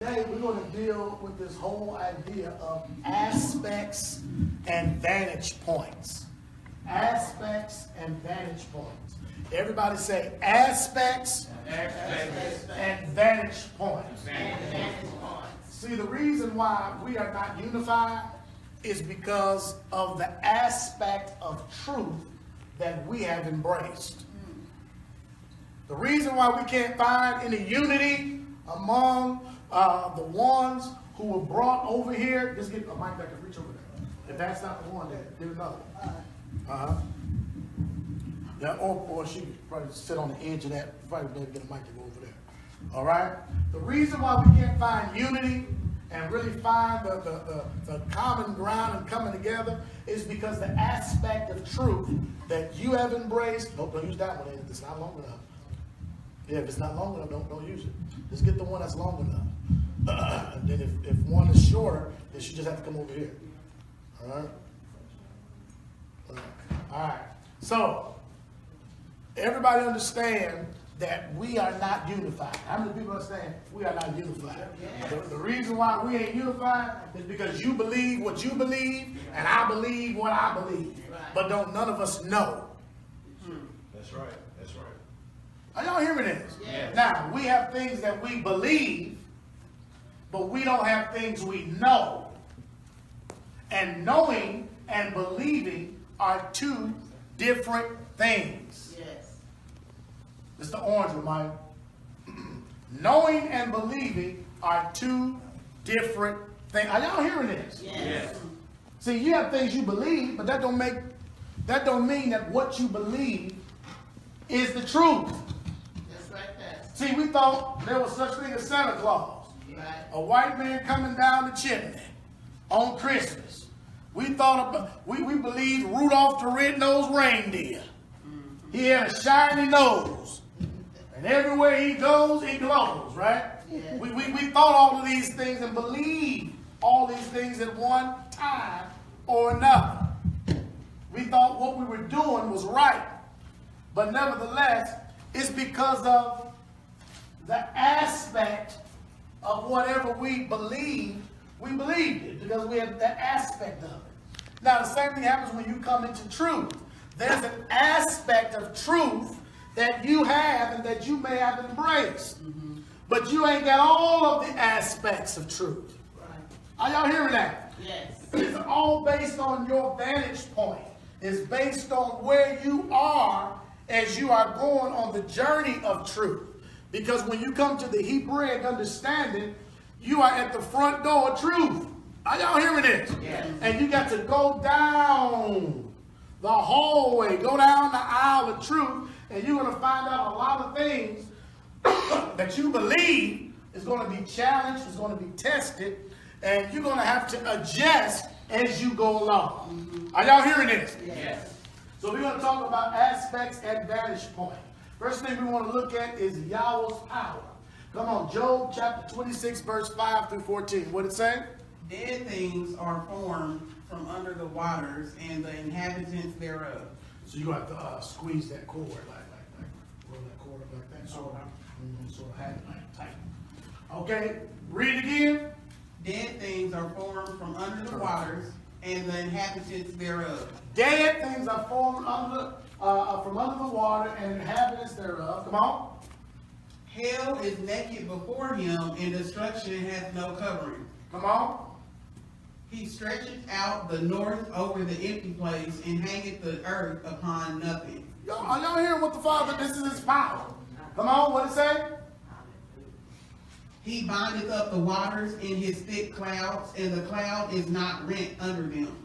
Today we're going to deal with this whole idea of aspects and vantage points. Aspects and vantage points. Everybody say aspects, and vantage points. See, the reason why we are not unified is because of the aspect of truth that we have embraced. The reason why we can't find any unity among the ones who were brought over here, just get a mic that can reach over there. If that's not the one, then get another one. Yeah, or she could probably sit on the edge of that. Probably better get a mic to go over there. All right. The reason why we can't find unity and really find the common ground and coming together is because the aspect of truth that you have embraced. Don't use that one. It's not long enough. Yeah, if it's not long enough, don't use it. Just get the one that's long enough. And then if one is shorter, then you just have to come over here. All right? All right. So, everybody understand that we are not unified. How many people understand we are not unified? Yes. The reason why we ain't unified is because you believe what you believe, and I believe what I believe. Right. But don't none of us know. That's right. That's right. Are y'all hearing this? Yes. Now, we have things that we believe, but we don't have things we know. And knowing and believing are two different things. Yes. This is the orange one, Mike. Knowing and believing are two different things. Are y'all hearing this? Yes. See, you have things you believe, but that don't mean that what you believe is the truth. Just like that. See, we thought there was such thing as Santa Claus. Right. A white man coming down the chimney on Christmas. We thought we believed Rudolph the Red-Nosed Reindeer. He had a shiny nose. And everywhere he goes, he glows, right? Yeah. We thought all of these things and believed all these things at one time or another. We thought what we were doing was right. But nevertheless, it's because of the aspect of whatever we believed it because we have that aspect of it. Now, the same thing happens when you come into truth. There's an aspect of truth that you have and that you may have embraced. Mm-hmm. But you ain't got all of the aspects of truth. Right. Are y'all hearing that? Yes. It's all based on your vantage point. It's based on where you are as you are going on the journey of truth. Because when you come to the Hebraic understanding, you are at the front door of truth. Are y'all hearing this? Yes. And you got to go down the hallway, go down the aisle of truth, and you're going to find out a lot of things that you believe is going to be challenged, is going to be tested, and you're going to have to adjust as you go along. Mm-hmm. Are y'all hearing this? Yes. So we're going to talk about aspects and vantage point. First thing we want to look at is Yahweh's power. Come on, Job chapter 26, verse 5 through 14. What did it say? Dead things are formed from under the waters, and the inhabitants thereof. So you're going to have to squeeze that cord, like roll that cord like that, sort of have it like tight. Okay, read it again. Dead things are formed from under the waters, and the inhabitants thereof. Dead things are formed from under the water, and inhabitants thereof. Come on. Hell is naked before him, and destruction hath no covering. Come on. He stretcheth out the north over the empty place, and hangeth the earth upon nothing. Are y'all hearing what the Father, this is his power. Come on, what did it say? He bindeth up the waters in his thick clouds, and the cloud is not rent under them.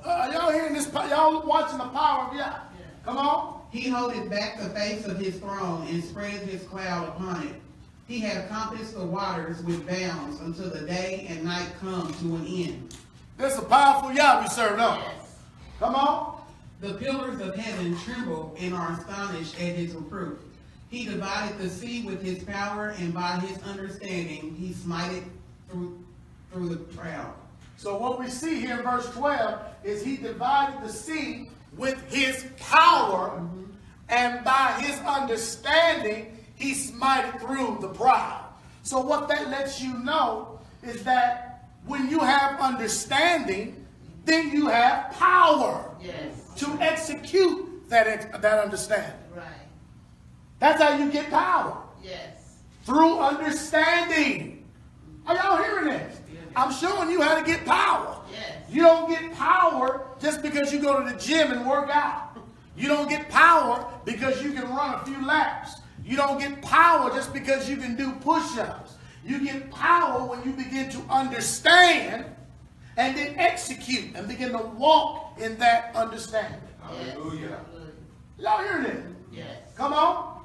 Y'all hearing this? Y'all watching the power of Yah. Come on. He holdeth back the face of his throne, and spreadeth his cloud upon it. He hath compassed the waters with bounds until the day and night come to an end. This is a powerful Yah we serve, no? Yes. Come on. The pillars of heaven tremble and are astonished at his reproof. He divided the sea with his power, and by his understanding he smiteth through the proud. So what we see here in verse 12 is he divided the sea with his power, and by his understanding he smited through the proud. So what that lets you know is that when you have understanding, then you have power to execute that understanding. Right. That's how you get power. Yes. Through understanding. Are y'all hearing this? I'm showing you how to get power. Yes. You don't get power just because you go to the gym and work out. You don't get power because you can run a few laps. You don't get power just because you can do push-ups. You get power when you begin to understand and then execute and begin to walk in that understanding. Hallelujah. Y'all hearing this? Yes. Come on.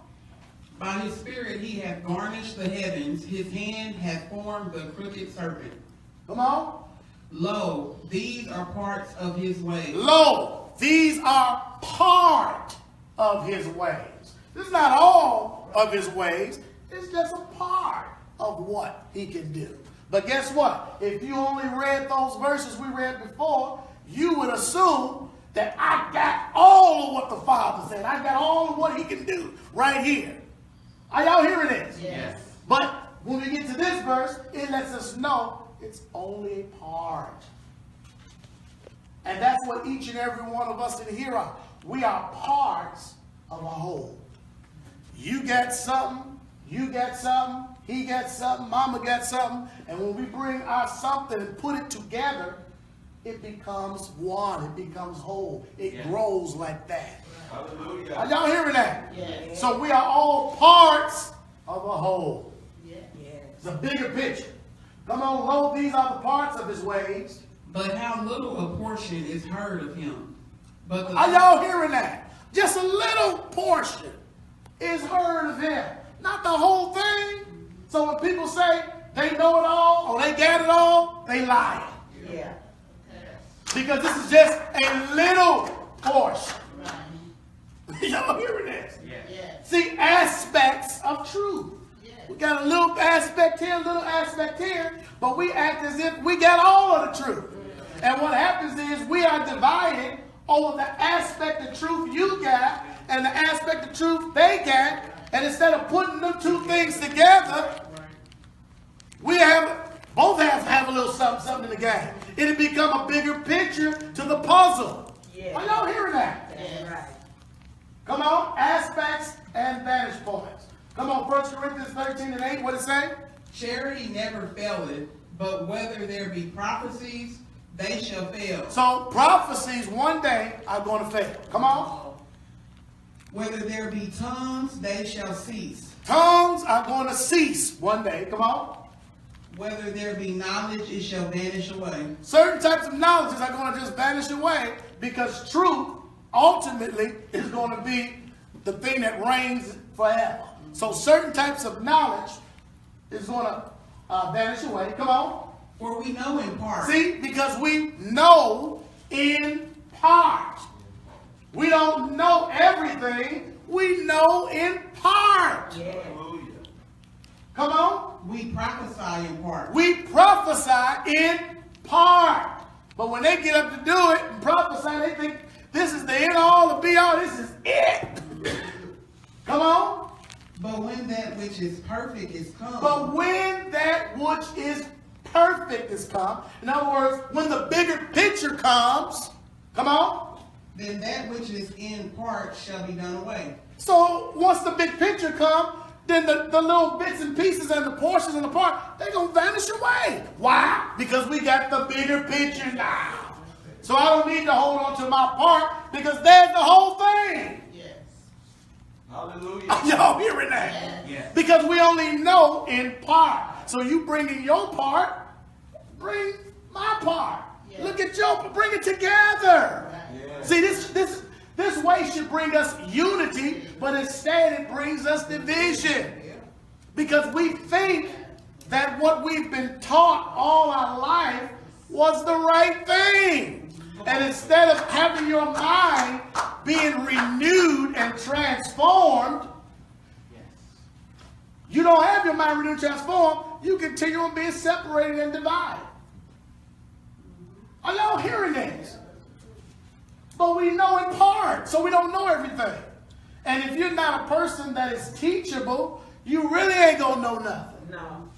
By his spirit he hath garnished the heavens, his hand hath formed the crooked serpent. Come on. Lo, these are parts of his ways. Lo, these are part of his ways. This is not all of his ways. It's just a part of what he can do. But guess what? If you only read those verses we read before, you would assume that I got all of what the Father said. I got all of what he can do right here. Are y'all hearing this? Yes. But when we get to this verse, it lets us know it's only a part. And that's what each and every one of us in here are. We are parts of a whole. You got something, you got something, he got something, mama got something. And when we bring our something and put it together, it becomes one. It becomes whole. It grows like that. Hallelujah. Are y'all hearing that? Yes. So we are all parts of a whole. Yes. It's a bigger picture. Come on, lo, these are the parts of his ways. But how little a portion is heard of him. But Are y'all hearing that? Just a little portion is heard of him. Not the whole thing. So when people say they know it all or they got it all, they lie. Yeah. Because this is just a little portion. Right. Y'all hearing this? Yes. See, aspects of truth. Yes. We got a little aspect here, a little aspect here, but we act as if we got all of the truth. And what happens is we are divided over the aspect of truth you got and the aspect of truth they got. And instead of putting them two things together, we both have a little something in the game. It'll become a bigger picture to the puzzle. Yeah. Are y'all hearing that? Yes. Right. Come on, aspects and vantage points. Come on, 1 Corinthians 13:8, what it say? charity never faileth, but whether there be prophecies, they shall fail. So prophecies one day are going to fail. Come on. Whether there be tongues, they shall cease. Tongues are going to cease one day. Come on. Whether there be knowledge, it shall vanish away. Certain types of knowledges are going to just vanish away because truth ultimately is going to be the thing that reigns forever. So certain types of knowledge is going to vanish away. Come on. For we know in part. See, because we know in part. We don't know everything. We know in part. Hallelujah. Come on. We prophesy in part. We prophesy in part. But when they get up to do it and prophesy, they think this is the end all, the be all, this is it. Come on. But when that which is perfect is come. But when that which is perfect is come, in other words, when the bigger picture comes, come on. Then that which is in part shall be done away. So once the big picture comes, then the little bits and pieces and the portions and the part, they're going to vanish away. Why? Because we got the bigger picture now. So I don't need to hold on to my part because there's the whole thing. Yes. Hallelujah. Y'all hearing that? Yes. Because we only know in part. So you bring in your part, bring my part. Yes. Look at your, bring it together. Yes. See, this way should bring us unity, but instead it brings us division. Because we think that what we've been taught all our life was the right thing. And instead of having your mind being renewed and transformed, you don't have your mind renewed and transformed, you continue on being separated and divided. Are y'all hearing this? But we know in part, so we don't know everything. And if you're not a person that is teachable, you really ain't gonna know nothing. No.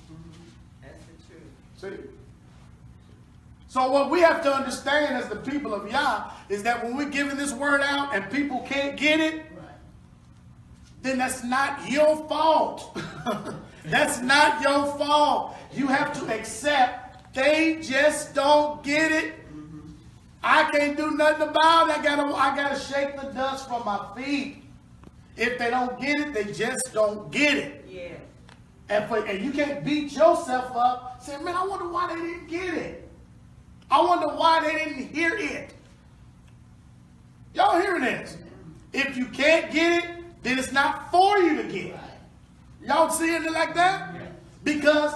That's the truth. See? So what we have to understand as the people of Yah is that when we're giving this word out and people can't get it, then that's not your fault. That's not your fault. You have to accept they just don't get it. I can't do nothing about it. I gotta shake the dust from my feet. If they don't get it, they just don't get it. Yeah. And you can't beat yourself up saying, man, I wonder why they didn't get it. I wonder why they didn't hear it. Y'all hearing this? If you can't get it, then it's not for you to get. Y'all seeing it like that? Because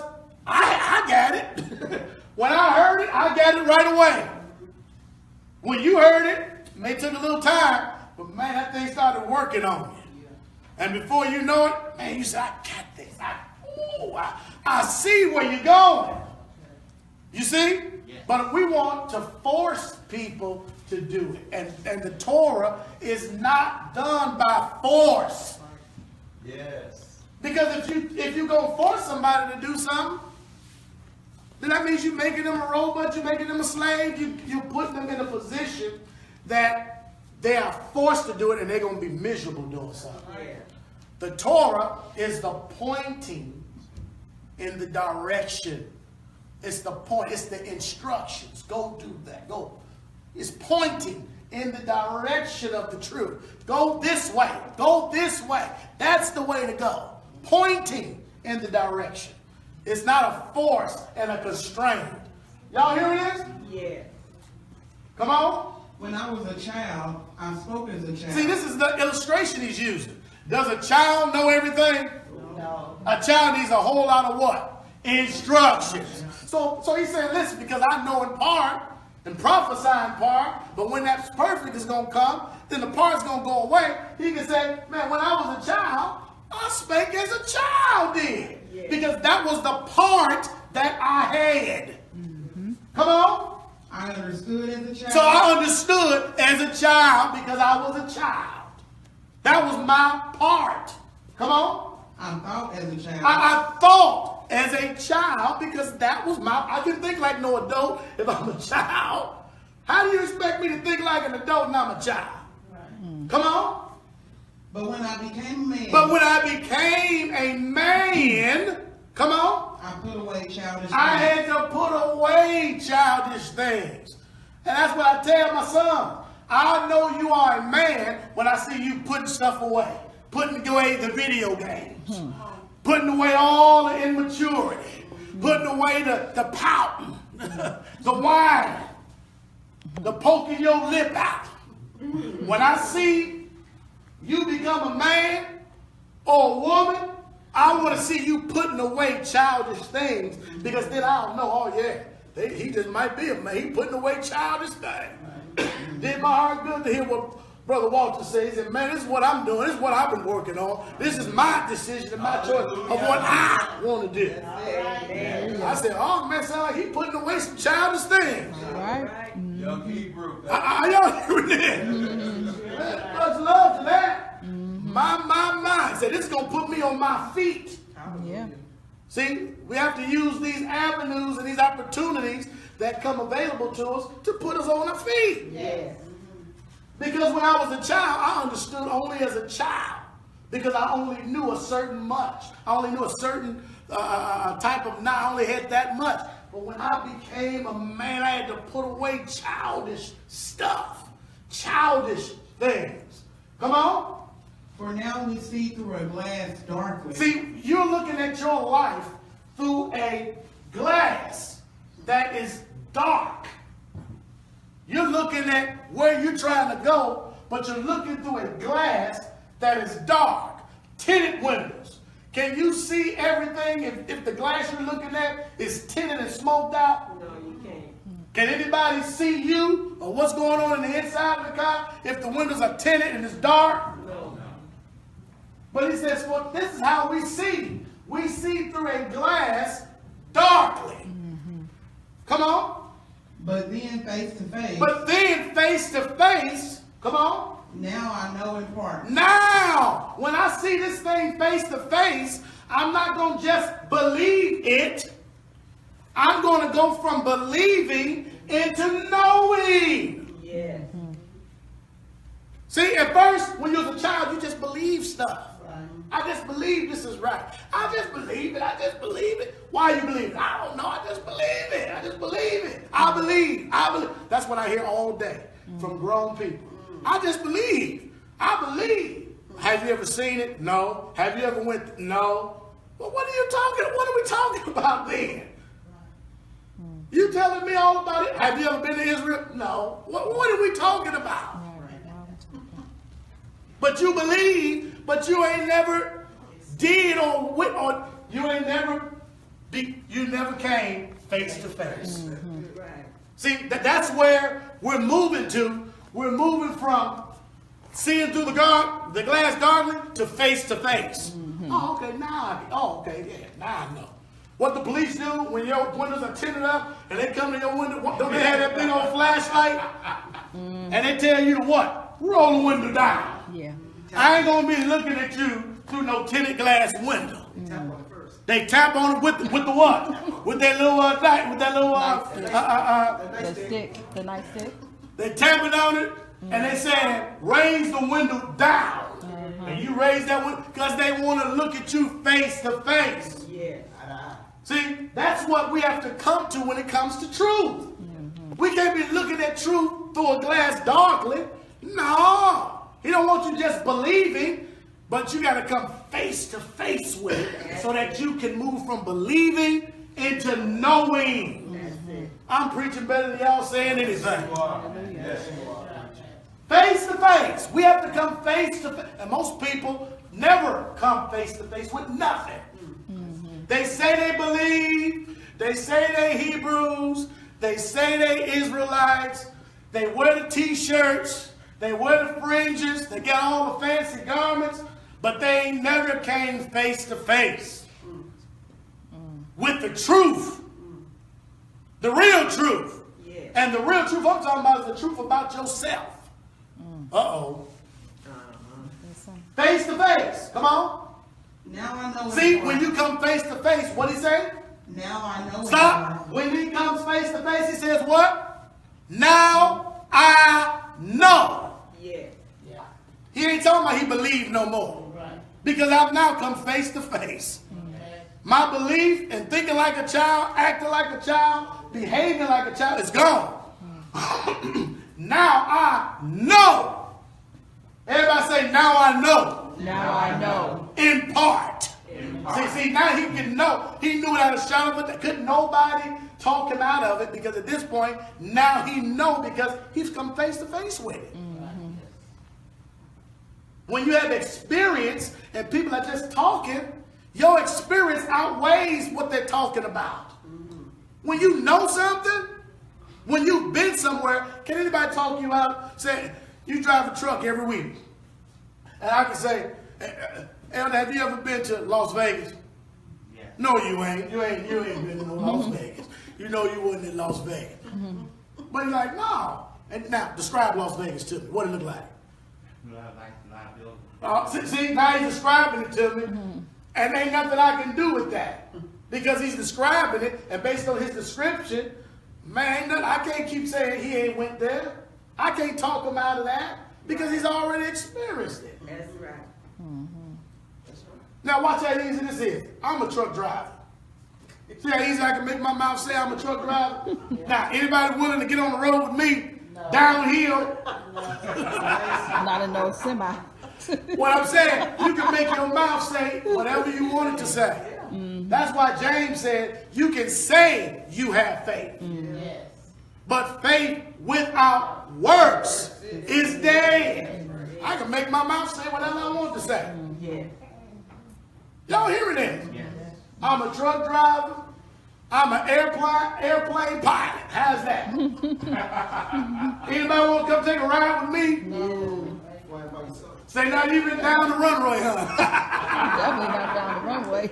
I got it. When I heard it, I got it right away. When you heard it, it may took a little time, but man, that thing started working on you. And before you know it, man, you said, I got this. I see where you're going. You see? But we want to force people to do it. And the Torah is not done by force. Yes. Because if you go force somebody to do something, then that means you're making them a robot, you're making them a slave, you're putting them in a position that they are forced to do it and they're going to be miserable doing something. Yeah. The Torah is the pointing in the direction. It's the point. It's the instructions. Go do that. Go. It's pointing in the direction of the truth. Go this way. Go this way. That's the way to go. Pointing in the direction. It's not a force and a constraint. Y'all hearing this? Yeah. Come on. When I was a child, I spoke as a child. See, this is the illustration he's using. Does a child know everything? No. A child needs a whole lot of what? Instructions. So he's saying, listen, because I know in part and prophesy in part, but when that perfect is going to come, then the part's going to go away. He can say, man, when I was a child, I spake as a child did. Yeah. Because that was the part that I had. Come on. I understood as a child. So I understood as a child because I was a child. That was my part. Come on. I thought as a child. I thought as a child because that was I can think like no adult if I'm a child. How do you expect me to think like an adult and I'm a child? Right. Come on. But when I became a man. But when I became a man, come on. I put away childish I things. had to put away childish things. And that's what I tell my son. I know you are a man when I see you putting stuff away. Putting away the video games. Putting away all the immaturity. Putting away the pouting. The whining. The poking your lip out. When I see you become a man or a woman, I want to see you putting away childish things because then I'll know, oh yeah, he just might be a man. He putting away childish things. Did my heart good to hear what Brother Walter says. He said, man, this is what I'm doing. This is what I've been working on. This is my decision and my choice of what I want to do. I said, oh man, sound like he putting away some childish things. Right. Young Hebrew. Are y'all hearing that? Much love to that. My. He said, this is going to put me on my feet. Yeah. See, we have to use these avenues and these opportunities that come available to us to put us on our feet. Yes. Because when I was a child, I understood only as a child. Because I only knew a certain much. I only knew a certain type of, I only had that much. But when I became a man, I had to put away childish stuff. Childish things. Come on. For now we see through a glass darkly. See, you're looking at your life through a glass that is dark. You're looking at where you're trying to go, but you're looking through a glass that is dark. Tinted windows. Can you see everything if the glass you're looking at is tinted and smoked out? No, you can't. Can anybody see you or what's going on in the inside of the car if the windows are tinted and it's dark? No. But he says, well, this is how we see. We see through a glass darkly. Come on. But then face to face. But then face to face, come on. Now I know in part. Now, when I see this thing face to face, I'm not going to just believe it. I'm going to go from believing into knowing. Yes. See, at first, when you was a child, you just believe stuff. Right. I just believe this is right. I just believe it. I just believe it. Why you believe it? I don't know. I just believe it. I just believe it. I believe. I believe. That's what I hear all day from grown people. I just believe. I believe. Have you ever seen it? No. Have you ever went? No. Well, what are you talking? What are we talking about then? You telling me all about it? Have you ever been to Israel? No. What are we talking about? But you believe, but you ain't never did or you ain't never you never came face to face. Right. See, that's where we're moving to. We're moving from seeing through the glass darkly to face. Oh, okay, now I know. What the police do when your windows are tinted up and they come to your window, don't they have that big old flashlight? And they tell you to what? Roll the window down. Yeah. I ain't gonna be looking at you through no tinted glass window. Tap on it first. They tap on it with the what? With that little The nightstick. They tap it on it and they say raise the window down. And you raise that window because they want to look at you face to face. Yeah. See, that's what we have to come to when it comes to truth. We can't be looking at truth through a glass darkly. No. He don't want you just believing, but you got to come face to face with it so that you can move from believing into knowing. I'm preaching better than y'all saying anything. You are. Yes, you are. Face to face. We have to come face to face. And most people never come face to face with nothing. They say they believe. They say they Hebrews. They say they Israelites. They wear the t-shirts. They wear the fringes. They get all the fancy garments. But they never came face to face with the truth. The real truth. Yeah. And the real truth I'm talking about is the truth about yourself. Uh-oh. Face to face. Come on. Now I know. See, when you come face to face, what he say? Now I know. Stop. When he comes face to face, he says what? Now I know. Yeah. He ain't talking about he believed no more. Right. Because I've now come face to face. My belief and thinking like a child, acting like a child, behaving like a child is gone. Now I know. Everybody say, now I know. Now I know. In part. See, now he can know. He knew without a shadow of a doubt. Couldn't nobody talk him out of it because at this point, now he know because he's come face to face with it. When you have experience and people are just talking, your experience outweighs what they're talking about. When you know something, when you've been somewhere, can anybody talk you out? Say, you drive a truck every week. And I can say, Elder, have you ever been to Las Vegas? Yeah. No, you ain't. You ain't been to Las Vegas. You know you wasn't in Las Vegas. But he's like, no. And now, describe Las Vegas to me. What it look like? See, now he's describing it to me. And ain't nothing I can do with that. Because he's describing it, and based on his description, man, ain't nothing, I can't keep saying he ain't went there. I can't talk him out of that because he's already experienced it. That's right. Now watch how easy this is. I'm a truck driver. See how easy I can make my mouth say I'm a truck driver? Now, anybody willing to get on the road with me, downhill? Not in no semi. What I'm saying, you can make your mouth say whatever you want it to say. That's why James said, you can say you have faith. Yes. But faith without works is dead. I can make my mouth say whatever I want to say. Yeah. Y'all hearing this? I'm a truck driver. I'm an airplane pilot. How's that? Anybody want to come take a ride with me? No. Say not even down the runway, huh? Definitely not down the runway.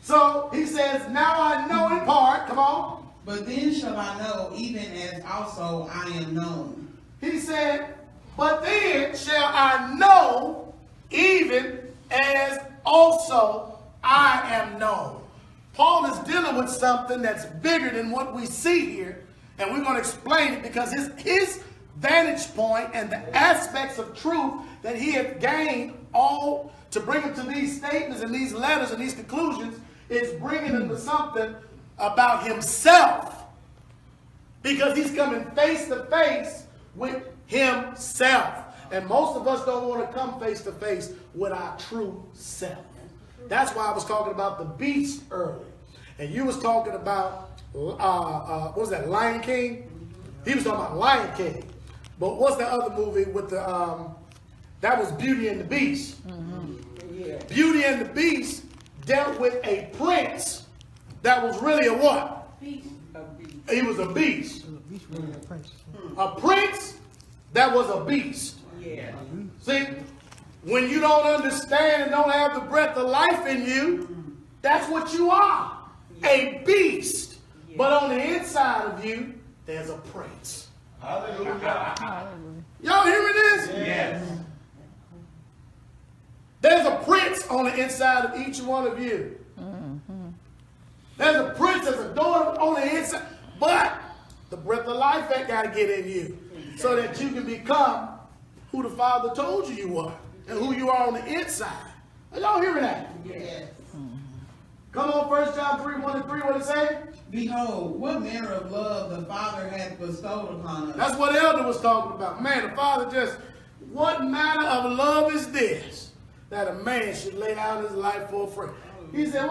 So he says, now I know in part. Come on. But then shall I know, even as also I am known. He said, but then shall I know even as also I am known. Paul is dealing with something that's bigger than what we see here, and we're going to explain it because his vantage point and the aspects of truth that he had gained all to bring him to these statements and these letters and these conclusions is bringing him to something about himself, because he's coming face to face with himself. And most of us don't want to come face to face with our true self. That's why I was talking about the beast earlier. And you was talking about, what was that, Lion King? He was talking about Lion King. But what's the other movie with the, that was Beauty and the Beast. Yeah. Beauty and the Beast dealt with a prince that was really a what? Beast. He was a beast. A prince that was a beast. Yeah. See, when you don't understand and don't have the breath of life in you, that's what you are, a beast. But on the inside of you, there's a prince. Hallelujah. Y'all hearing this? Yes. There's a prince on the inside of each one of you. There's a prince, there's a daughter on the inside. But the breath of life ain't got to get in you so that you can become who the Father told you you are and who you are on the inside. Are y'all hearing that? Yes. Come on, 1 John 3, 1 and 3, what it say? Behold, what manner of love the Father hath bestowed upon us. That's what Elder was talking about. Man, the Father just, what manner of love is this that a man should lay down his life for a friend? He said,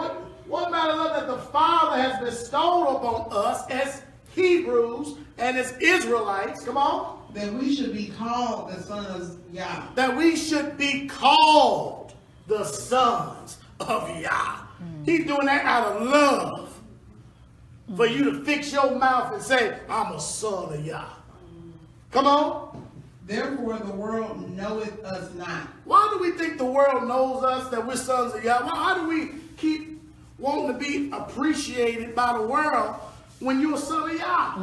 what manner of love that the Father has bestowed upon us as Hebrews and as Israelites, come on, That we should be called the sons of Yah. that we should be called the sons of Yah. He's doing that out of love for you to fix your mouth and say, I'm a son of Yah. Come on. Therefore the world knoweth us not. Why do we think the world knows us, that we're sons of Yah? Why do we keep wanting to be appreciated by the world when you're a son of Yah?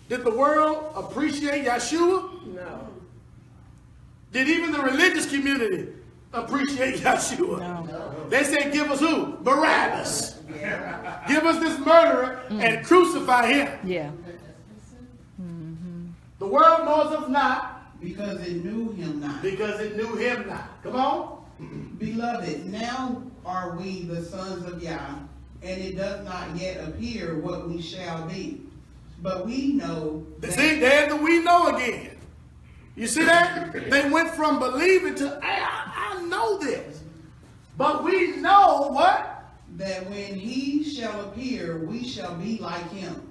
Did the world appreciate Yeshua? No. Did even the religious community appreciate Yeshua? No. They said, give us who? Barabbas. Give us this murderer and crucify him. Yeah. The world knows us not Because it knew him not. because it knew him not. Come on. Beloved, now are we the sons of Yah, and it does not yet appear what we shall be. But we know that See, there's the we know again. You see that? They went from believing to, hey, I know this. But we know what? that when he shall appear, we shall be like him,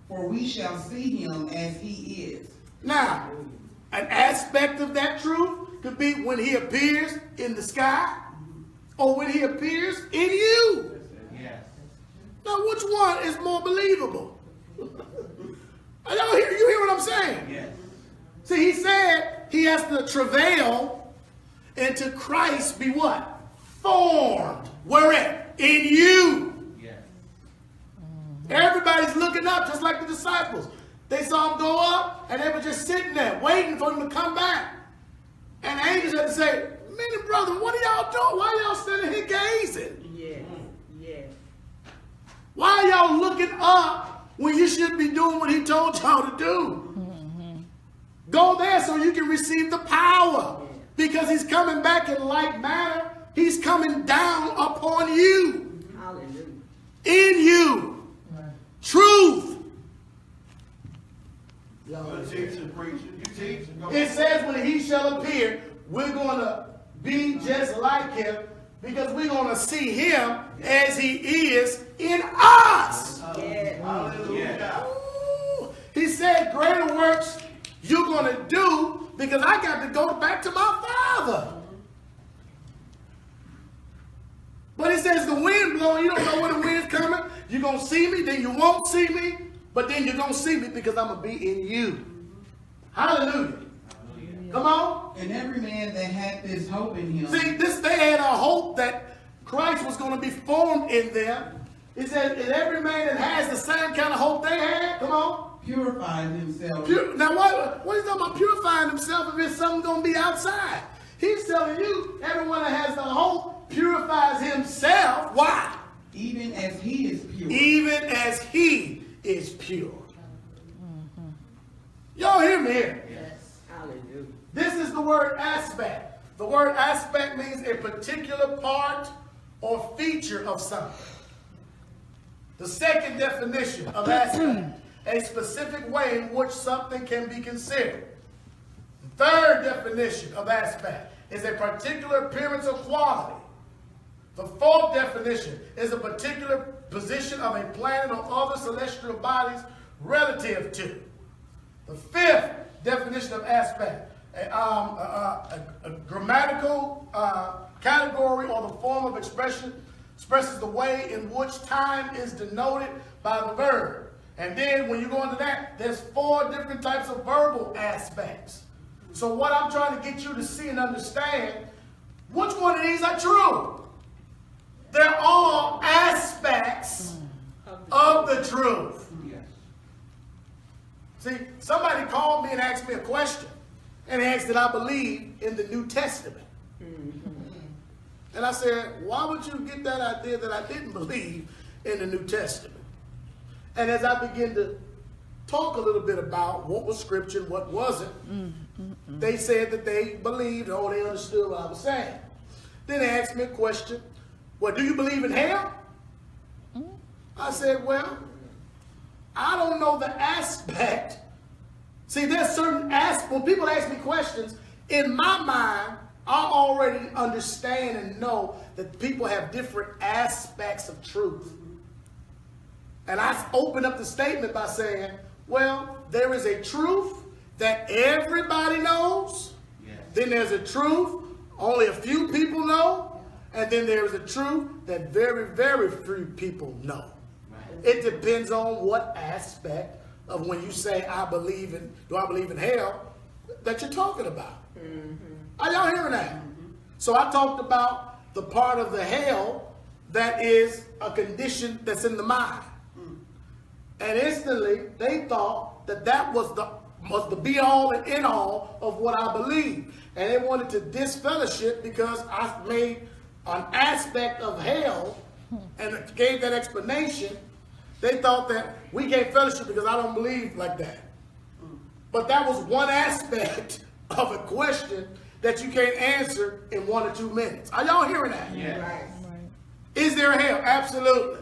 for we shall see him as he is. Now, an aspect of that truth could be when he appears in the sky or when he appears in you. Yes. Now, which one is more believable? You hear what I'm saying? Yes. See, he said he has to travail into Christ be what? Formed. Where at? In you. Yes. Everybody's looking up just like the disciples. They saw him go up and they were just sitting there waiting for him to come back. And the angels had to say, "Men brother, what are y'all doing? Why y'all standing here gazing? Yeah. Yeah. Why are y'all looking up when you should be doing what he told y'all to do? Go there so you can receive the power. Because he's coming back in like manner. He's coming down upon you. Hallelujah. In you. Truth. Y'all teaching, preaching. You teach and go. It says when he shall appear, we're going to be just like him because we're going to see him as he is in us. Yeah. Hallelujah. Ooh. He said greater works you're going to do because I got to go back to my Father. But he says the wind blowing, you don't know when the wind's coming. You're going to see me, then you won't see me, but then you're going to see me because I'm going to be in you. Hallelujah. Come on. And every man that hath this hope in him, See, they had a hope that Christ was going to be formed in them. He said, and every man that has the same kind of hope they had, come on. purified himself. Now, what is he talking about purifying himself if it's something going to be outside? He's telling you, everyone that has the hope purifies himself. Why? Even as he is pure. Even as he is pure. Y'all hear me here? Yes. Hallelujah. This is the word aspect. The word aspect means a particular part or feature of something. The second definition of aspect, a specific way in which something can be considered. The third definition of aspect is a particular appearance or quality. The fourth definition is a particular position of a planet or other celestial bodies relative to. The fifth definition of aspect, a grammatical category or the form of expression expresses the way in which time is denoted by the verb. And then when you go into that, there's 4 different types of verbal aspects. So what I'm trying to get you to see and understand, which one of these are true? They're all aspects of the truth. Yes. See, somebody called me and asked me a question, and they asked that I believe in the New Testament. And I said, why would you get that idea that I didn't believe in the New Testament? And as I began to talk a little bit about what was scripture and what wasn't, they said that they believed, or they understood what I was saying. Then they asked me a question, well, do you believe in hell? I said, well, I don't know the aspect. See, there's certain aspects. When people ask me questions, in my mind, I already understand and know that people have different aspects of truth. And I open up the statement by saying, well, there is a truth that everybody knows. Yes. Then there's a truth only a few people know. And then there's a truth that very, very few people know. It depends on what aspect of when you say, do I believe in hell, that you're talking about. Are y'all hearing that? So I talked about the part of the hell that is a condition that's in the mind. And instantly, they thought that that was the be all and end all of what I believe. And they wanted to disfellowship because I made an aspect of hell and gave that explanation. They thought that we can't fellowship because I don't believe like that. But that was one aspect of a question that you can't answer in 1 or 2 minutes. Are y'all hearing that? Yes. Right. Is there a hell? Absolutely.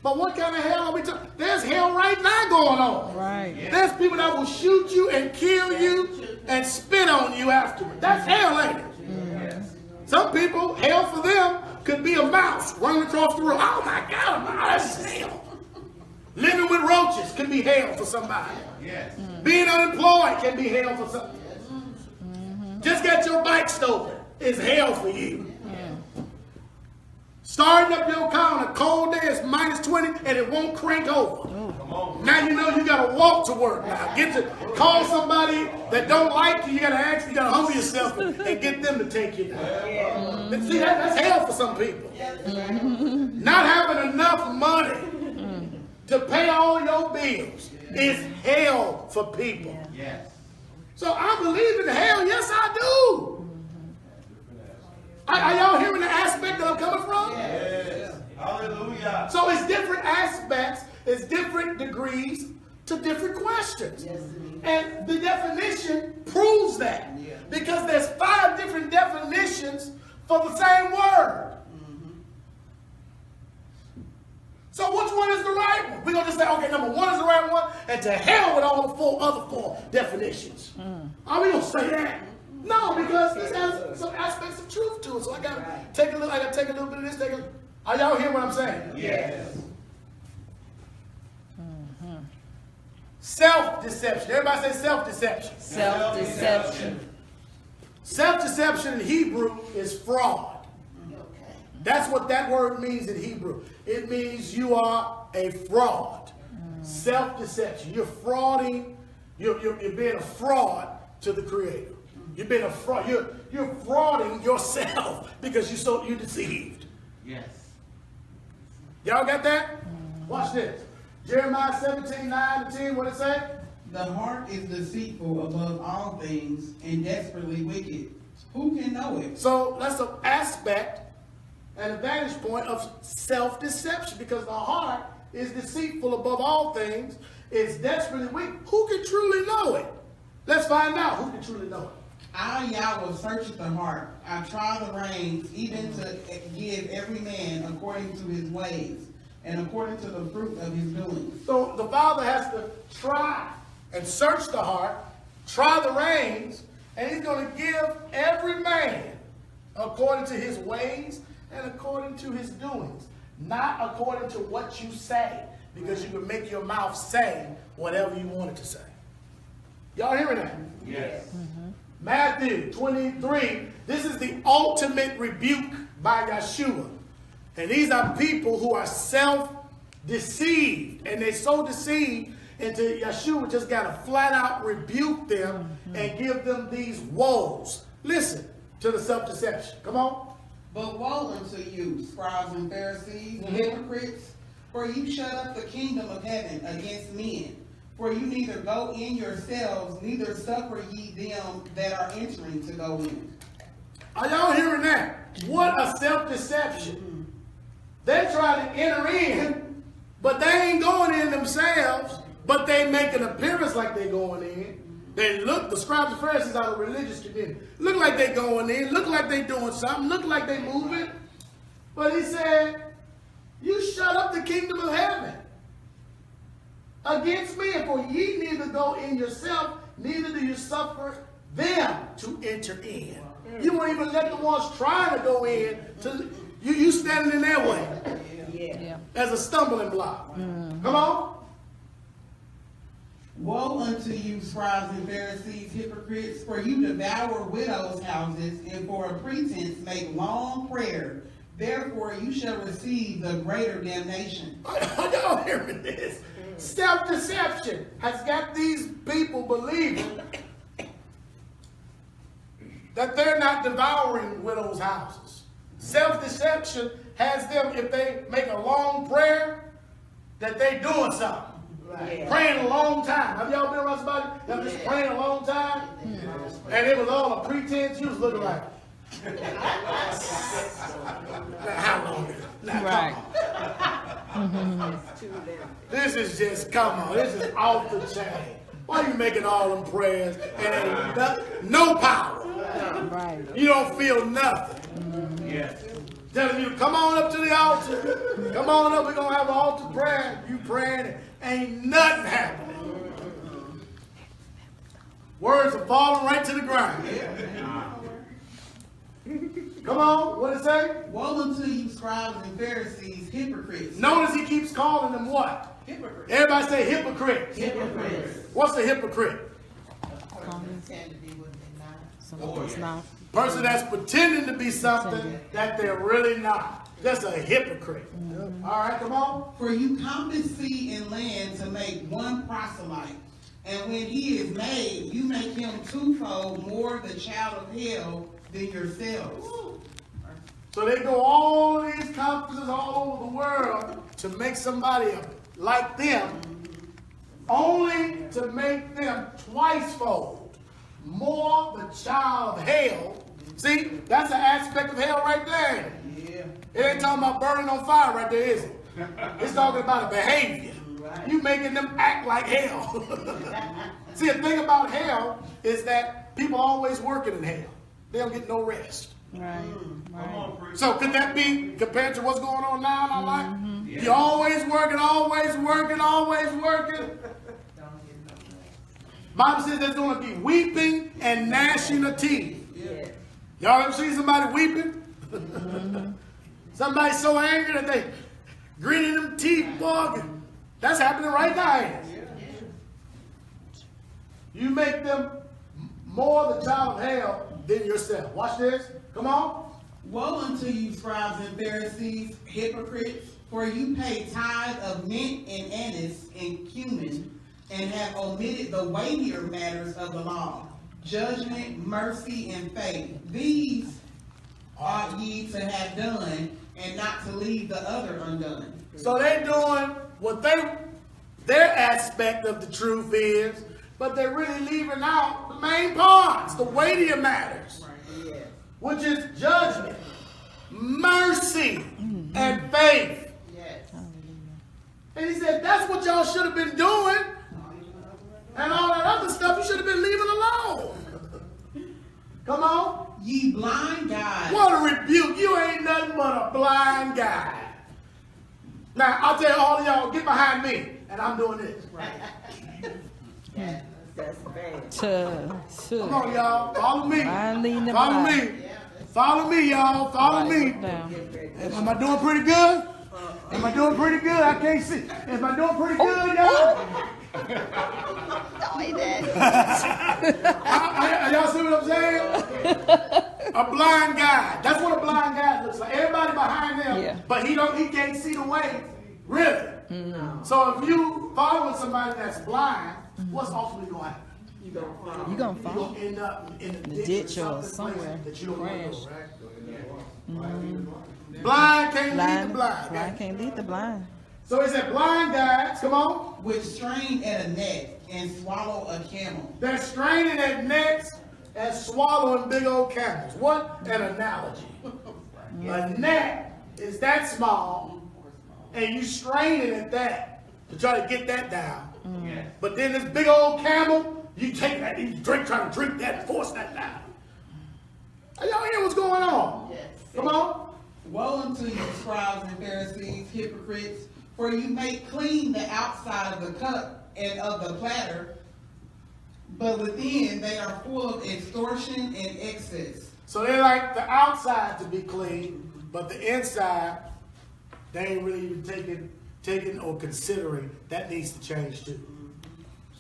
But what kind of hell are we talking? There's hell right now going on. Right. Yes. There's people that will shoot you and kill you and spit on you afterward. That's hell, ain't it? Yes. Some people, hell for them could be a mouse running across the road. Oh my God, that's hell. Living with roaches could be hell for somebody. Yes. Being unemployed can be hell for somebody. Just got your bike stolen is hell for you. Starting up your car on a cold day, it's -20 and it won't crank over. Come on. Now you know you gotta walk to work now. Call somebody that don't like you, you gotta humble yourself and get them to take you down. And see, that's hell for some people. Not having enough money to pay all your bills is hell for people. Yes. So I believe in hell, yes I do. Are y'all hearing the aspect that I'm coming from? Yes. Hallelujah. So it's different aspects, it's different degrees to different questions. And the definition proves that. Because there's 5 different definitions for the same word. So which one is the right one? We're going to just say, okay, number 1 is the right one, and to hell with all the other 4 definitions. Are we going to say that? No, because this has some aspects of truth to it. So I got to take a little bit of this. Are y'all hear what I'm saying? Yes. Self-deception. Everybody say self-deception. Self-deception. Self-deception in Hebrew is fraud. That's what that word means in Hebrew. It means you are a fraud. Self-deception. You're frauding. You're being a fraud to the Creator. You're being a fraud. You're frauding yourself because you're deceived. Yes. Y'all got that? Watch this. Jeremiah 17:9-10. What it say? The heart is deceitful above all things and desperately wicked. Who can know it? So that's an aspect and a vantage point of self-deception, because the heart is deceitful above all things, it's desperately weak. Who can truly know it? Let's find out who can truly know it. I, Yahweh, searcheth the heart. I try the reins, even to give every man according to his ways, and according to the fruit of his doings. So the Father has to try and search the heart, try the reins, and he's going to give every man according to his ways and according to his doings, not according to what you say, because you can make your mouth say whatever you want it to say. Y'all hearing that? Yes. Matthew 23, this is the ultimate rebuke by Yeshua. And these are people who are self-deceived. And they're so deceived until Yeshua just got to flat out rebuke them and give them these woes. Listen to the self-deception. Come on. But woe unto you, scribes and Pharisees, hypocrites, for you shut up the kingdom of heaven against men. For you neither go in yourselves, neither suffer ye them that are entering to go in. Are y'all hearing that? What a self-deception. They're trying to enter in, but they ain't going in themselves, but they make an appearance like they're going in. They look, the scribes and Pharisees are the religious community. Look like they going in, look like they doing something, look like they moving. But he said, you shut up the kingdom of heaven against men, for ye neither go in yourself, neither do you suffer them to enter in. You won't even let the ones trying to go in, to you standing in their way as a stumbling block. Come on. Woe unto you, scribes and Pharisees, hypocrites, for you devour widows' houses, and for a pretense make long prayer. Therefore you shall receive the greater damnation. Are y'all hearing this? Self-deception has got these people believing that they're not devouring widows' houses. Self-deception has them, if they make a long prayer, that they doing something. Right. Praying a long time. Have y'all been around somebody that was just praying a long time? And it was all a pretense? You was looking like, how long? Now, Right. this is just, come on, this is off the chain. Why you making all them prayers and ain't no power? Right. You don't feel nothing. Yes. Telling you to come on up to the altar. Come on up, we're going to have an altar prayer. You praying, ain't nothing happening. Words are falling right to the ground. Come on, what did it say? Woe unto you, scribes and Pharisees, hypocrites. Notice he keeps calling them what? Hypocrites. Everybody say hypocrites. Hypocrites. What's a hypocrite? Something's not. Person that's pretending to be something that they're really not. That's a hypocrite. All right, come on. For you compass sea and land to make one proselyte, and when he is made, you make him twofold more the child of hell than yourselves. So they go all these conferences all over the world to make somebody like them, only to make them twice-fold more the child of hell. See, that's an aspect of hell right there. Yeah. It ain't talking about burning on fire right there, is it? It's talking about a behavior. You making them act like hell. See, the thing about hell is that people always working in hell. They don't get no rest. Right. Right. So could that be compared to what's going on now in our life? Yeah. You're always working, always working, always working. Bible says there's going to be weeping and gnashing of teeth. Yeah. Y'all ever see somebody weeping? Somebody so angry that they gritting them teeth, boy. That's happening right now. Ain't it? You make them more the child of hell than yourself. Watch this. Come on. Woe unto you, scribes and Pharisees, hypocrites, for you pay tithe of mint and anise and cumin, and have omitted the weightier matters of the law, judgment, mercy, and faith. These ought ye to have done, and not to leave the other undone. So they're doing what their aspect of the truth is, but they're really leaving out the main parts, the weightier matters, which is judgment, mercy, and faith. Yes. And he said, that's what y'all should have been doing. And all that other stuff you should have been leaving alone. Come on. Ye blind guides. What a rebuke. You ain't nothing but a blind guy. Now, I'll tell you, all of y'all, get behind me. And I'm doing this. Yes, that's bad. Come on, y'all. Follow me. Blind leading the Follow blind. me. Follow me, y'all. Follow me. Down. Am I doing pretty good? Am I doing pretty good? I can't see. Am I doing pretty good, y'all? Don't eat that. Y'all see what I'm saying? A blind guy. That's what a blind guy looks like. Everybody behind him, Yeah. but he can't see the way. Really. So if you following somebody that's blind, what's ultimately going to happen? You gonna fall. You gonna You're fall. going to end up in a ditch or someplace somewhere. that you don't want to Crash. go, right? Blind can't lead the blind. Blind can't lead the blind. So he said, blind guys, come on. Which strain at a net and swallow a camel. They're straining at nets and swallowing big old camels. What an analogy. A net is that small, and you straining at that to try to get that down. But then this big old camel, you take that, you try to drink that and force that down. Are y'all hear what's going on? Yes. Come on. Woe unto you, scribes and Pharisees, hypocrites, for you make clean the outside of the cup and of the platter, but within they are full of extortion and excess. So they like the outside to be clean, but the inside, they ain't really even taking or considering that needs to change too.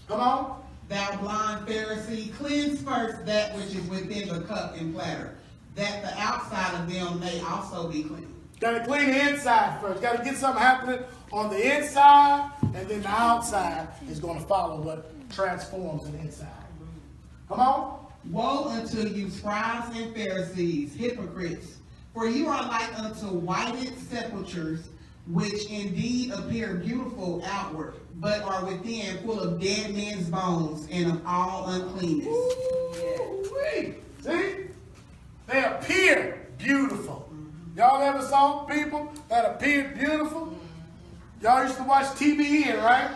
Come on. Thou blind Pharisee, cleanse first that which is within the cup and platter, that the outside of them may also be clean. Got to clean the inside first. Got to get something happening on the inside, and then the outside is going to follow what transforms the inside. Come on. Woe unto you, scribes and Pharisees, hypocrites, for you are like unto whited sepulchres, which indeed appear beautiful outward, but are within full of dead men's bones and of all uncleanness. Ooh-wee. See? They appear beautiful. Y'all ever saw people that appeared beautiful? Y'all used to watch TBN, right?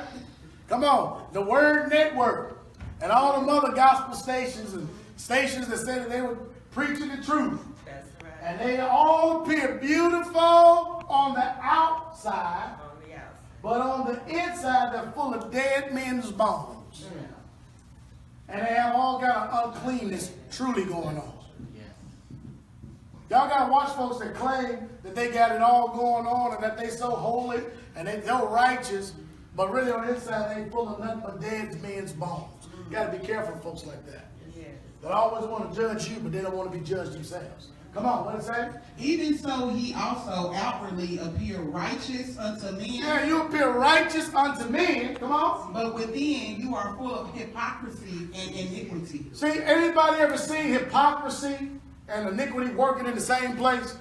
Come on. The Word Network and all them other gospel stations and stations that said that they were preaching the truth. That's right. And they all appear beautiful on the outside, On the outside. but on the inside they're full of dead men's bones. And they have all kind of uncleanness truly going on. Y'all gotta watch folks that claim that they got it all going on and that they so holy and they so righteous, but really on the inside they full of nothing but dead men's bones. You gotta be careful of folks like that. Yes. They always want to judge you, but they don't want to be judged themselves. Come on, what it say? Even so ye also outwardly appear righteous unto men, Yeah, you appear righteous unto men. Come on. but within you are full of hypocrisy and iniquity. See, anybody ever seen hypocrisy and iniquity working in the same place?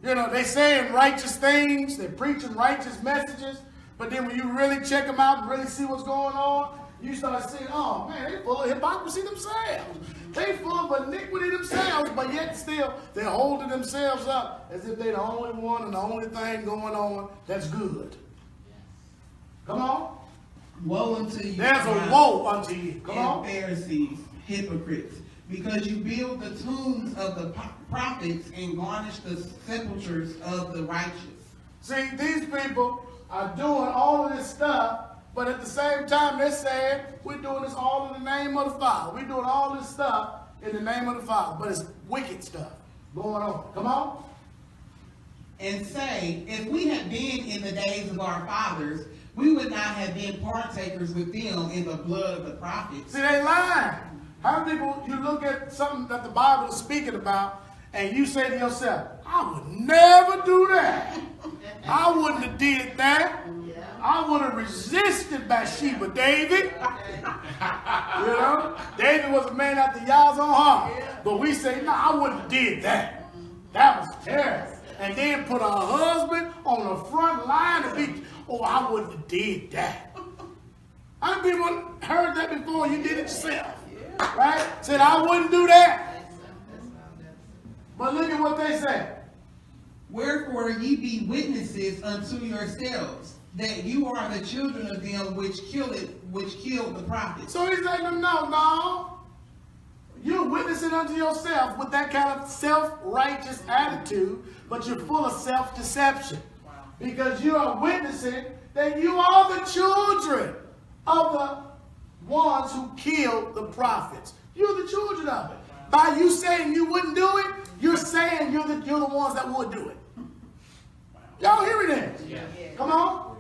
You know, they saying righteous things, they're preaching righteous messages, but then when you really check them out and really see what's going on, you start seeing, oh man, they full of hypocrisy themselves. They full of iniquity themselves, but yet still they're holding themselves up as if they're the only one and the only thing going on that's good. Come on. Woe unto you, There's a scribes woe unto you. Come and on. Pharisees, hypocrites, because you build the tombs of the prophets and garnish the sepulchres of the righteous. See, these people are doing all of this stuff, but at the same time they're saying we're doing this all in the name of the Father. We're doing all this stuff in the name of the Father, but it's wicked stuff going on. Come on. And say, if we had been in the days of our fathers, we would not have been partakers with them in the blood of the prophets. See, they lying. How many people, you look at something that the Bible is speaking about, and you say to yourself, I would never do that. I wouldn't have did that. I would have resisted Bathsheba, David. You know, David was a man after Yah's own heart. But we say, no, I wouldn't have did that. That was terrible. And then put her husband on the front line to be, oh, I wouldn't have did that. How many people heard that before? You did it yourself. Right? Said, I wouldn't do that. But look at what they say. Wherefore ye be witnesses unto yourselves, that you are the children of them which killed the prophets. So he's letting them know, no, you're witnessing unto yourself with that kind of self-righteous attitude, but you're full of self-deception. Because you are witnessing that you are the children of the ones who killed the prophets. You're the children of it. By you saying you wouldn't do it, you're saying you're the ones that would do it. Y'all hearing it? Yeah. Come on.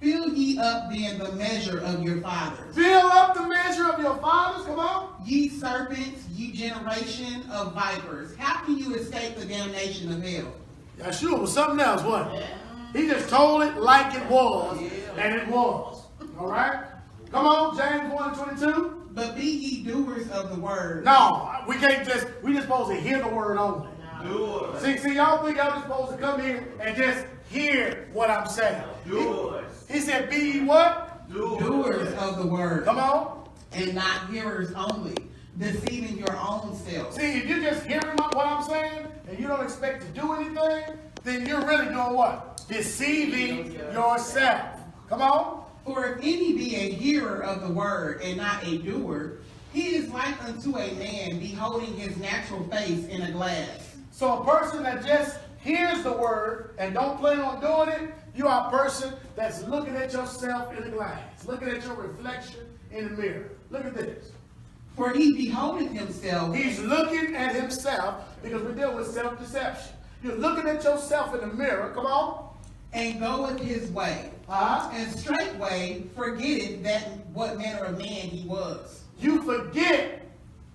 Fill ye up then the measure of your fathers. Fill up the measure of your fathers. Come on. Ye serpents, ye generation of vipers, how can you escape the damnation of hell? Yeshua was something else, wasn't it? He just told it like it was, and it was. All right? Come on, James 1:22. But be ye doers of the word. No, we just supposed to hear the word only. Do it. See, y'all think y'all just supposed to come here and just hear what I'm saying. Do it. He said, be ye what? Doers of the word. Come on. And not hearers only, deceiving your own self. See, if you're just hearing what I'm saying and you don't expect to do anything, then you're really doing what? Deceiving yourself. Come on. For if any be a hearer of the word and not a doer, he is like unto a man beholding his natural face in a glass. So a person that just hears the word and don't plan on doing it, you are a person that's looking at yourself in the glass, looking at your reflection in the mirror. Look at this. For he beholdeth himself. He's looking at himself because we deal with self-deception. You're looking at yourself in the mirror. Come on. And goeth his way. And straightway forgetteth that what manner of man he was. You forget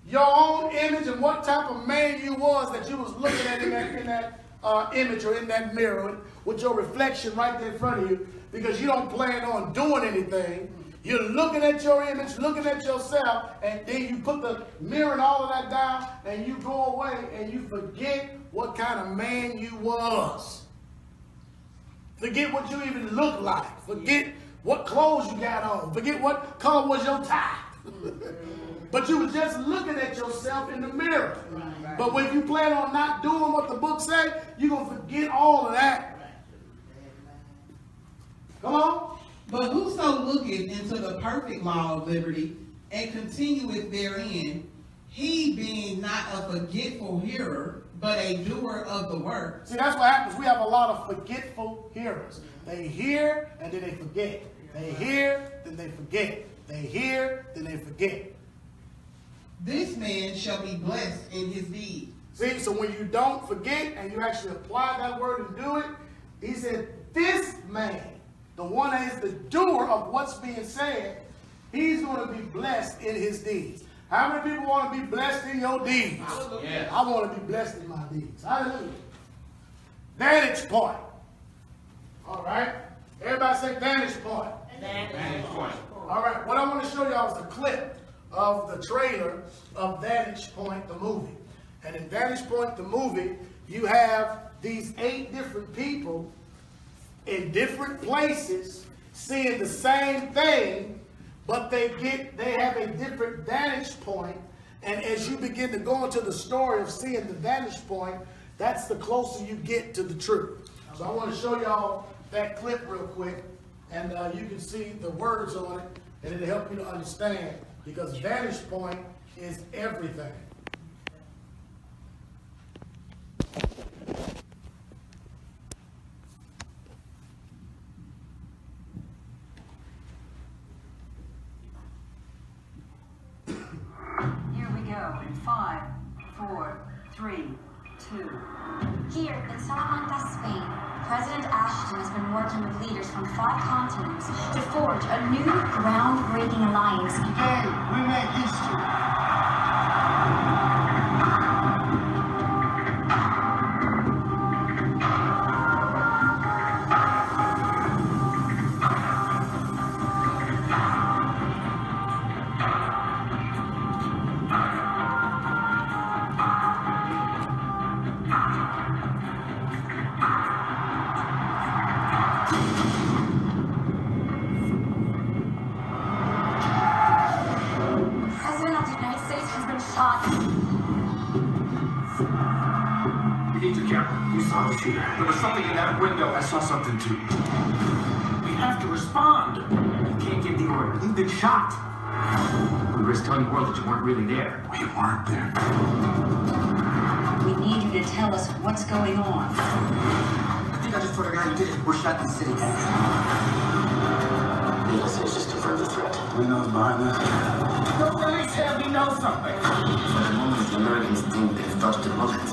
your own image and what type of man you was that you was looking at in that image or in that mirror with your reflection right there in front of you, because you don't plan on doing anything. You're looking at your image, looking at yourself, and then you put the mirror and all of that down, and you go away and you forget what kind of man you was. Forget what you even look like. Forget what clothes you got on. Forget what color was your tie. But you was just looking at yourself in the mirror. But when you plan on not doing what the book says, you're going to forget all of that. Come on. But whoso looketh into the perfect law of liberty and continueth therein, he being not a forgetful hearer, but a doer of the word. See, that's what happens. We have a lot of forgetful hearers. They hear and then they forget. They hear, then they forget. They hear, then they forget. This man shall be blessed in his deed. See, so when you don't forget and you actually apply that word and do it, he said, this man, the one that is the doer of what's being said, he's going to be blessed in his deeds. How many people want to be blessed in your deeds? Yes. I want to be blessed in my deeds. Hallelujah. Vantage point. All right. Everybody say vantage point. Vantage point. All right. What I want to show y'all is a clip of the trailer of Vantage Point, the movie. And in Vantage Point, the movie, you have these 8 different people in different places seeing the same thing, but they have a different vantage point. And as you begin to go into the story of seeing the vantage point, that's the closer you get to the truth. So I want to show y'all that clip real quick, and you can see the words on it, and it'll help you to understand, because vantage point is everything. Here we go in 5, 4, 3, 2. Here in Salamanca, Spain, President Ashton has been working with leaders from 5 continents to forge a new groundbreaking alliance. Today, we make history. President of the United States has been shot. You need to be careful. You saw the shooter. There was something in that window. I saw something too. We have to respond. You can't give the order. You've been shot. We risk telling the world that you weren't really there. We weren't there. We need you to tell us what's going on. I think I just told a guy who did it. We're shot in the city. Yes, it's just confirmed the threat. We know who's behind this. Don't release him. We know something. For the moment, the Americans think they've dodged the bullet.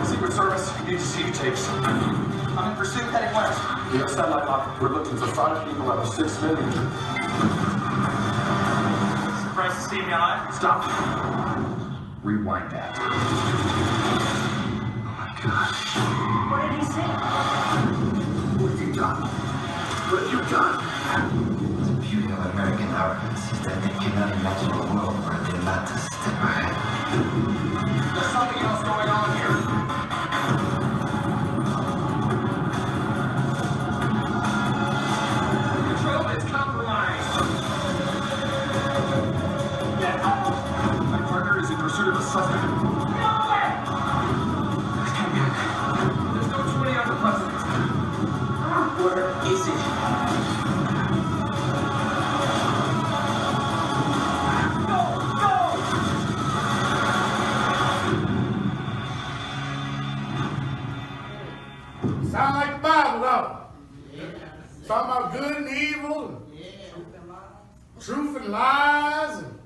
Secret Service, you need to see your tapes. I'm in pursuit heading west. We have satellite lock. We're looking for 5 people out of 6 million. Surprised to see me alive? Stop. Rewind that. Oh my gosh. What did he say? What have you done? What have you done? The beauty of American arrogance is that they cannot imagine a world where they're not a step ahead. There's something else going on here. Control is compromised. My partner is in pursuit of a suspect. There's no 20 on the president. Where is it? Sound like the Bible, though. Talking about good and evil, truth and lies, and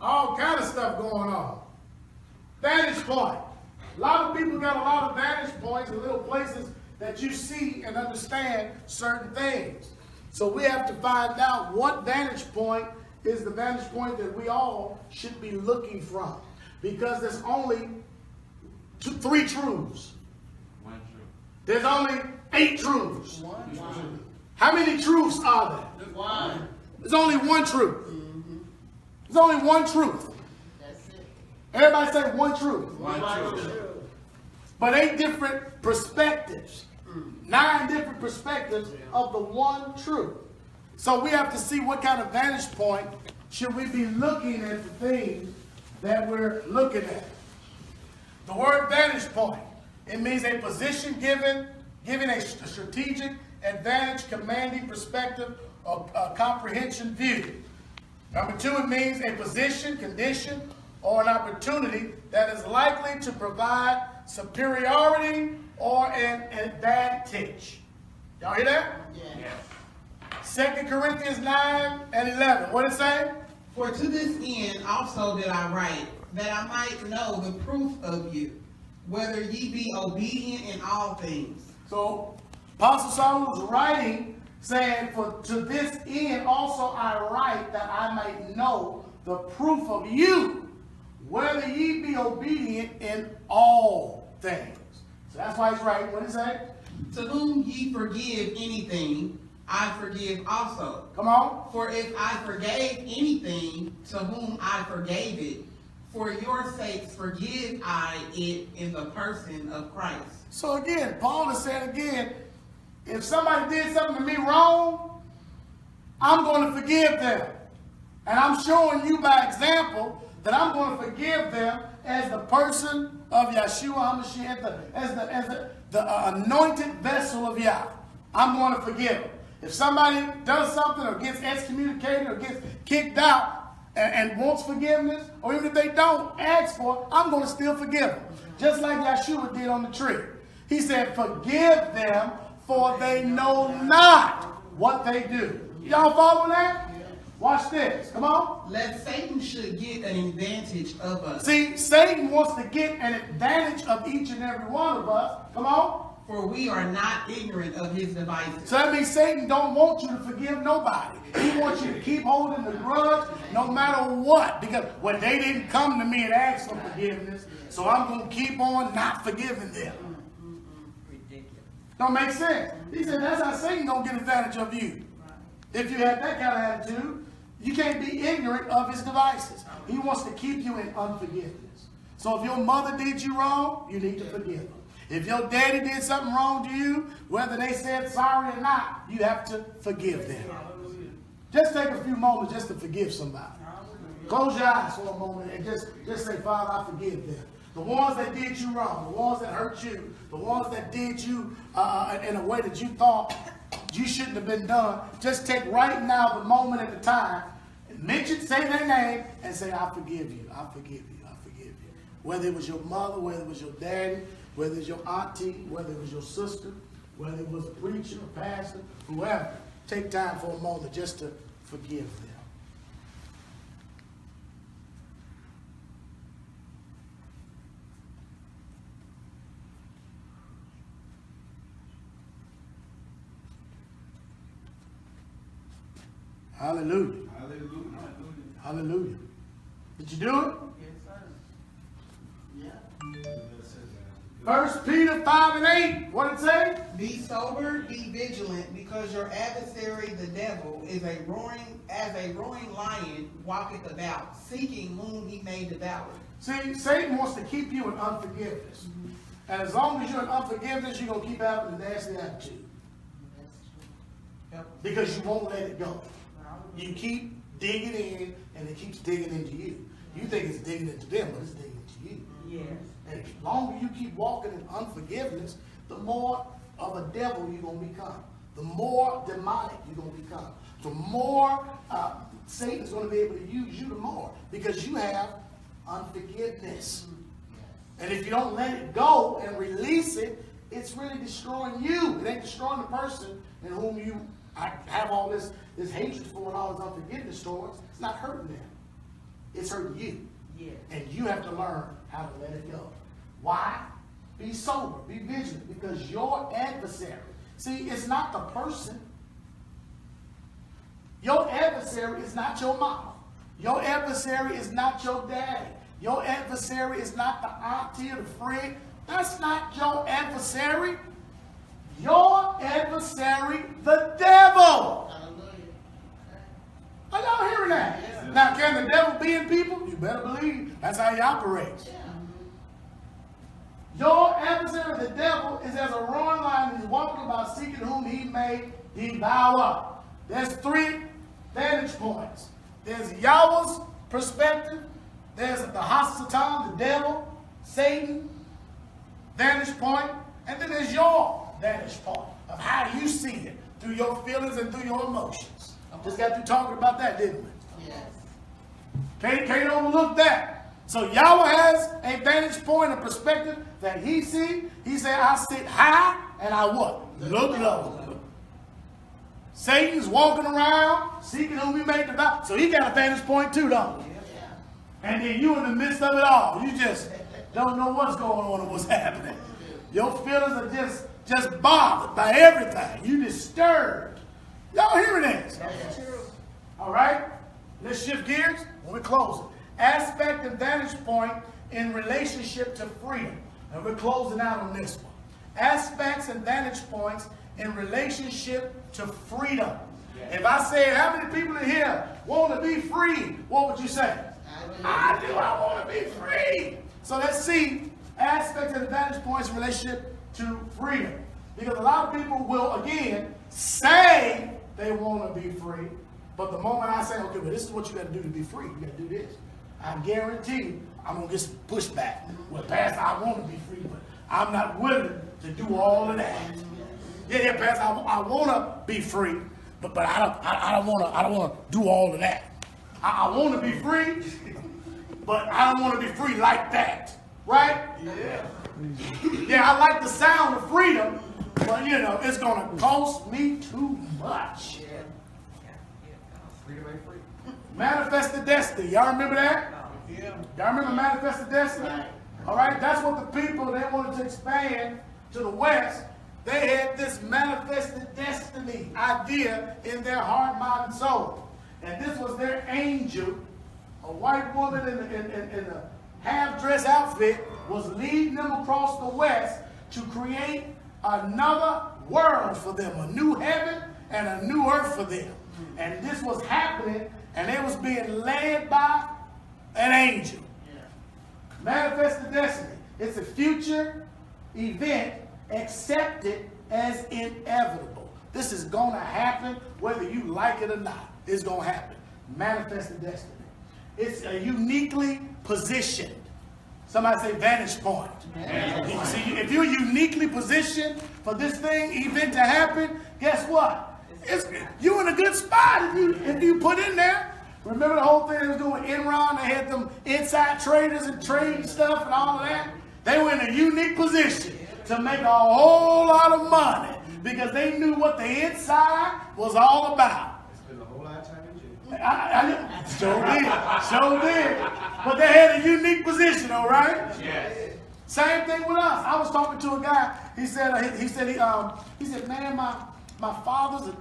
all kind of stuff going on. Vantage point. A lot of people got a lot of vantage points and little places that you see and understand certain things. So we have to find out what vantage point is the vantage point that we all should be looking from. Because there's only 3 truths. There's only 8 truths. How many truths are there? There's only 1 truth. There's only 1 truth. Everybody say 1 truth. But 8 different perspectives. 9 different perspectives of the 1 truth. So we have to see what kind of vantage point should we be looking at the things that we're looking at. The word vantage point, it means a position given a strategic advantage, commanding perspective, or comprehension view. Number 2, it means a position, condition, or an opportunity that is likely to provide superiority or an advantage. Y'all hear that? Yes. 2 Corinthians 9 and 11. What did it say? For to this end also did I write, that I might know the proof of you, whether ye be obedient in all things. So, Apostle Saul was writing, saying, for to this end also I write, that I might know the proof of you, whether ye be obedient in all things. So that's why he's writing. What did he say? To whom ye forgive anything, I forgive also. Come on. For if I forgave anything, to whom I forgave it, for your sakes forgive I it in the person of Christ. So again, Paul is saying again, if somebody did something to me wrong, I'm going to forgive them. And I'm showing you by example that I'm going to forgive them as the person of Yeshua HaMashiach, as the anointed vessel of Yah. I'm going to forgive them. If somebody does something or gets excommunicated or gets kicked out and wants forgiveness, or even if they don't ask for it, I'm going to still forgive them. Just like Yeshua did on the tree. He said, forgive them, for they know not what they do. Y'all following that? Watch this. Come on. Lest Satan should get an advantage of us. See, Satan wants to get an advantage of each and every one of us. Come on. For we are not ignorant of his devices. So that means Satan don't want you to forgive nobody. He wants you to keep holding the grudge no matter what. Because, well, they didn't come to me and ask for forgiveness, so I'm going to keep on not forgiving them. Ridiculous. Don't make sense. He said that's how Satan don't get advantage of you. If you have that kind of attitude, you can't be ignorant of his devices. He wants to keep you in unforgiveness. So if your mother did you wrong, you need to forgive them. If your daddy did something wrong to you, whether they said sorry or not, you have to forgive them. Just take a few moments just to forgive somebody. Close your eyes for a moment and just say, Father, I forgive them. The ones that did you wrong, the ones that hurt you, the ones that did you in a way that you thought you shouldn't have been done. Just take right now, the moment at the time, and mention, say their name, and say, I forgive you, I forgive you, I forgive you. Whether it was your mother, whether it was your daddy, whether it was your auntie, whether it was your sister, whether it was a preacher, a pastor, whoever. Take time for a moment just to forgive them. Hallelujah. Hallelujah. Hallelujah. Did you do it? Yes, sir. Yeah. 1 Peter 5 and 8. What did it say? Be sober, be vigilant, because your adversary, the devil, is a roaring lion, walketh about, seeking whom he may devour. See, Satan wants to keep you in unforgiveness. And as long as you're in unforgiveness, you're going to keep having a nasty attitude. Because you won't let it go. You keep digging in, and it keeps digging into you. You think it's digging into them, but it's digging into you. Yes. And the longer you keep walking in unforgiveness, the more of a devil you're going to become. The more demonic you're going to become. The more Satan's going to be able to use you the more. Because you have unforgiveness. And if you don't let it go and release it, it's really destroying you. It ain't destroying the person in whom you have all this hatred for and all this unforgiveness towards. It's not hurting them. It's hurting you. Yes. And you have to learn how to let it go. Why? Be sober. Be vigilant. Because your adversary, see, it's not the person. Your adversary is not your mama. Your adversary is not your daddy. Your adversary is not the auntie or the friend. That's not your adversary. Your adversary, the devil. Are y'all hearing that? Yeah. Now, can the devil be in people? You better believe that's how he operates. Yeah. Your adversary, the devil, is as a roaring lion. He's walking about seeking whom he may devour. There's 3 vantage points. There's Yahweh's perspective. There's the Hasatan, the devil, Satan, vantage point. And then there's your vantage point of how you see it through your feelings and through your emotions. Just got through talking about that, didn't we? Yes. Can't overlook that. So Yahweh has a vantage point, a perspective that he see. He said, I sit high and I what? Look low. Satan's walking around, seeking whom he may devour. So he got a vantage point too, don't he? And then you in the midst of it all. You just don't know what's going on and what's happening. Your feelings are just bothered by everything. You disturbed. Y'all hearing this? That's true. All right? Let's shift gears when we close it. Aspect and vantage point in relationship to freedom. And we're closing out on this one. Aspects and vantage points in relationship to freedom. If I say, how many people in here want to be free? What would you say? I do. I want to be free. So let's see aspects and vantage points in relationship to freedom. Because a lot of people will, again, say they want to be free. But the moment I say, okay, well, this is what you got to do to be free. You got to do this. I guarantee you, I'm going to get some pushback. Well, Pastor, I want to be free, but I'm not willing to do all of that. Yeah, Pastor, I want to be free, but I don't want to do all of that. I want to be free, but I don't want to be free like that. Right? Yeah. Yeah, I like the sound of freedom, but you know, it's going to cost me too much. Freedom ain't free. Manifested destiny. Y'all remember that? Yeah. Y'all remember manifested destiny? All right, that's what the people, they wanted to expand to the West. They had this manifested destiny idea in their heart, mind, and soul. And this was their angel, a white woman in a half-dress outfit, was leading them across the West to create another world for them, a new heaven and a new earth for them. And this was happening, and it was being led by an angel. Manifested destiny. It's a future event accepted as inevitable. This is going to happen whether you like it or not. It's going to happen. Manifested destiny. It's uniquely positioned. Somebody say vantage point. You see, if you're uniquely positioned for this event to happen, guess what? You're in a good spot if you put in there. Remember the whole thing they was doing Enron? They had them inside traders and trading stuff and all of that. They were in a unique position to make a whole lot of money because they knew what the inside was all about. Spend a whole lot of time in jail. I sure did. But they had a unique position, all right? Yes. Same thing with us. I was talking to a guy. He said, man, my father's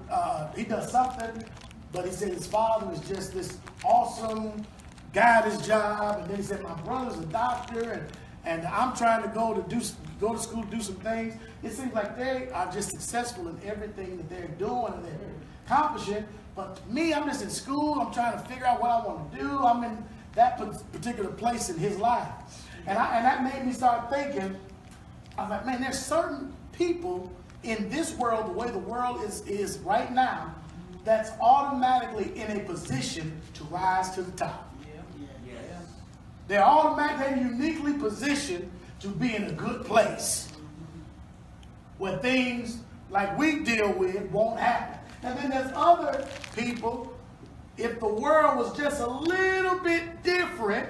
he does something, but he said his father is just this awesome guy at his job, and then he said my brother's a doctor, and I'm trying to go to school to do some things. It seems like they are just successful in everything that they're doing and they're accomplishing. But me, I'm just in school. I'm trying to figure out what I want to do. I'm in that particular place in his life. And that made me start thinking, I was like, man, there's certain people in this world, the way the world is right now, that's automatically in a position to rise to the top. They're uniquely positioned to be in a good place where things like we deal with won't happen. And then there's other people, if the world was just a little bit different,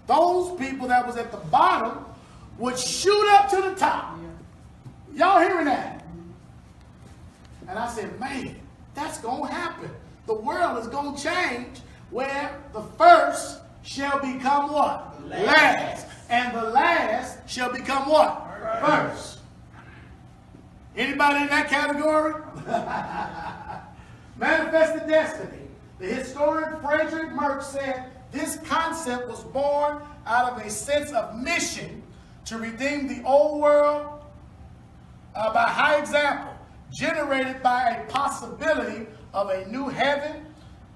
those people that was at the bottom would shoot up to the top. Y'all hearing that? And I said, man, that's going to happen. The world is going to change where the first shall become what? Last. And the last shall become what? First. Anybody in that category? Manifested destiny. The historian Frederick Merck said this concept was born out of a sense of mission to redeem the old world by high example, generated by a possibility of a new heaven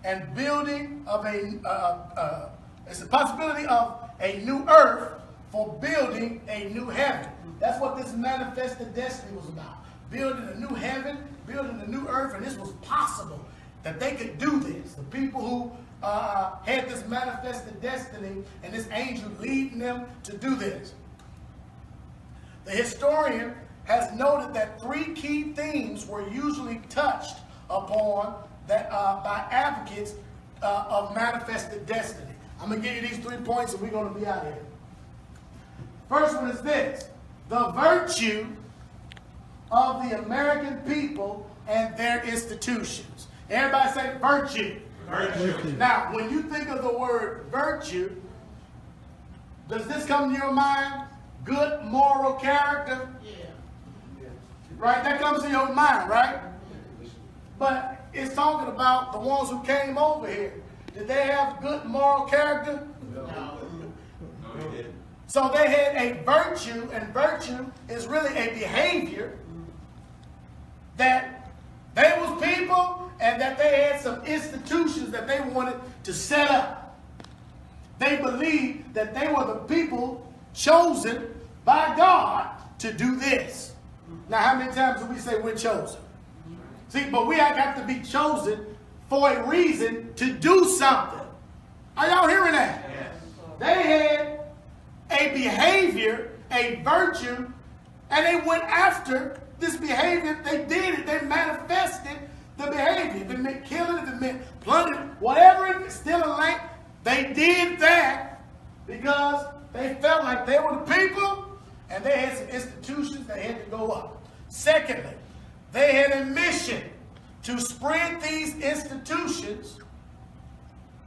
and building of it's a possibility of a new earth for building a new heaven. That's what this manifested destiny was about. Building a new heaven, building a new earth, and this was possible that they could do this. The people who had this manifested destiny and this angel leading them to do this. The historian has noted that three key themes were usually touched upon by advocates of manifested destiny. I'm going to give you these 3 points and we're going to be out of here. First one is this: the virtue of the American people and their institutions. Everybody say virtue. Virtue. Now, when you think of the word virtue, does this come to your mind? Good moral character? Yeah. Right? That comes to your mind, right? But it's talking about the ones who came over here. Did they have good moral character? No, they didn't. So they had a virtue, and virtue is really a behavior that they was people and that they had some institutions that they wanted to set up. They believed that they were the people chosen by God to do this. Now, how many times do we say we're chosen? See, but we have got to be chosen for a reason to do something. Are y'all hearing that? Yes. They had a behavior, a virtue, and they went after this behavior. They did it. They manifested the behavior. If it meant killing, if it meant plundering, whatever it was, stealing land, they did that because they felt like they were the people and they had some institutions that had to go up. Secondly, they had a mission to spread these institutions.